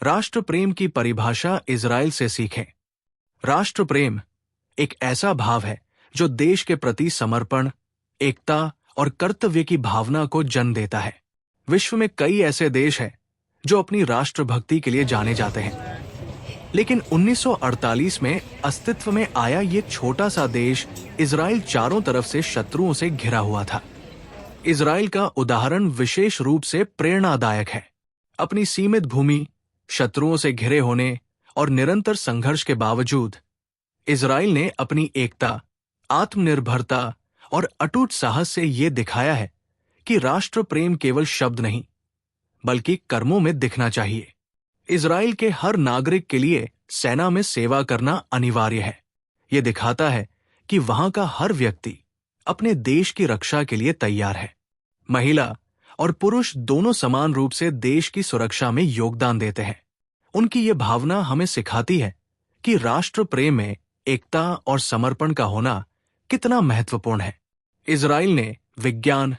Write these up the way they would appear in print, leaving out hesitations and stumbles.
राष्ट्र प्रेम की परिभाषा इजराइल से सीखें। राष्ट्र प्रेम एक ऐसा भाव है जो देश के प्रति समर्पण, एकता और कर्तव्य की भावना को जन्म देता है। विश्व में कई ऐसे देश हैं जो अपनी राष्ट्रभक्ति के लिए जाने जाते हैं, लेकिन 1948 में अस्तित्व में आया ये छोटा सा देश इजराइल चारों तरफ से शत्रुओं से घिरा हुआ था। इजराइल का उदाहरण विशेष रूप से प्रेरणादायक है। अपनी सीमित भूमि, शत्रुओं से घिरे होने और निरंतर संघर्ष के बावजूद इजराइल ने अपनी एकता, आत्मनिर्भरता और अटूट साहस से ये दिखाया है कि राष्ट्र प्रेम केवल शब्द नहीं बल्कि कर्मों में दिखना चाहिए। इजराइल के हर नागरिक के लिए सेना में सेवा करना अनिवार्य है। ये दिखाता है कि वहां का हर व्यक्ति अपने देश की रक्षा के लिए तैयार है। महिला और पुरुष दोनों समान रूप से देश की सुरक्षा में योगदान देते हैं। उनकी ये भावना हमें सिखाती है कि राष्ट्र प्रेम में एकता और समर्पण का होना कितना महत्वपूर्ण है। इजराइल ने विज्ञान,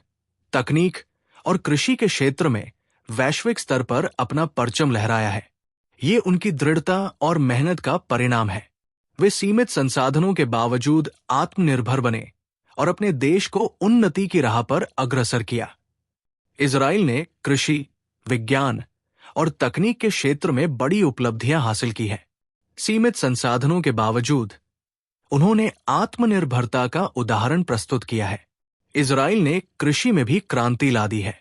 तकनीक और कृषि के क्षेत्र में वैश्विक स्तर पर अपना परचम लहराया है। ये उनकी दृढ़ता और मेहनत का परिणाम है। वे सीमित संसाधनों के बावजूद आत्मनिर्भर बने और अपने देश को उन्नति की राह पर अग्रसर किया। इजराइल ने कृषि, विज्ञान और तकनीक के क्षेत्र में बड़ी उपलब्धियां हासिल की हैं। सीमित संसाधनों के बावजूद उन्होंने आत्मनिर्भरता का उदाहरण प्रस्तुत किया है। इजराइल ने कृषि में भी क्रांति ला दी है।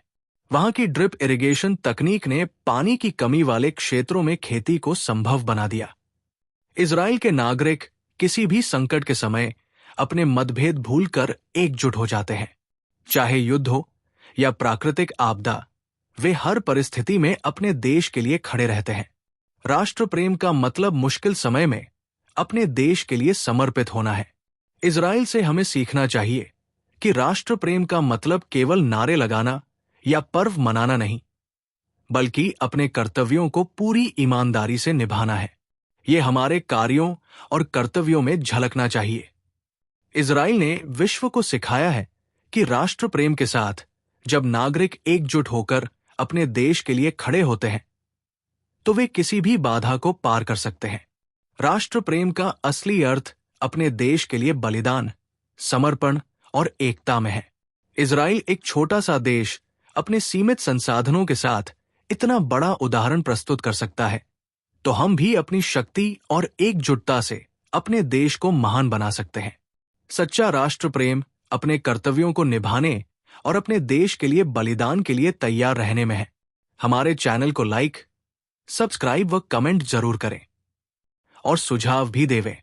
वहां की ड्रिप इरिगेशन तकनीक ने पानी की कमी वाले क्षेत्रों में खेती को संभव बना दिया। इजराइल के नागरिक किसी भी संकट के समय अपने मतभेद भूलकर एकजुट हो जाते हैं। चाहे युद्ध हो या प्राकृतिक आपदा, वे हर परिस्थिति में अपने देश के लिए खड़े रहते हैं। राष्ट्र प्रेम का मतलब मुश्किल समय में अपने देश के लिए समर्पित होना है। इजराइल से हमें सीखना चाहिए कि राष्ट्र प्रेम का मतलब केवल नारे लगाना या पर्व मनाना नहीं, बल्कि अपने कर्तव्यों को पूरी ईमानदारी से निभाना है। ये हमारे कार्यों और कर्तव्यों में झलकना चाहिए। इजराइल ने विश्व को सिखाया है कि राष्ट्र प्रेम के साथ जब नागरिक एकजुट होकर अपने देश के लिए खड़े होते हैं, तो वे किसी भी बाधा को पार कर सकते हैं। राष्ट्र प्रेम का असली अर्थ अपने देश के लिए बलिदान, समर्पण और एकता में है। इजराइल एक छोटा सा देश अपने सीमित संसाधनों के साथ इतना बड़ा उदाहरण प्रस्तुत कर सकता है, तो हम भी अपनी शक्ति और एकजुटता से अपने देश को महान बना सकते हैं। सच्चा राष्ट्र प्रेम अपने कर्तव्यों को निभाने और अपने देश के लिए बलिदान के लिए तैयार रहने में है। हमारे चैनल को लाइक, सब्सक्राइब व कमेंट जरूर करें और सुझाव भी देवें।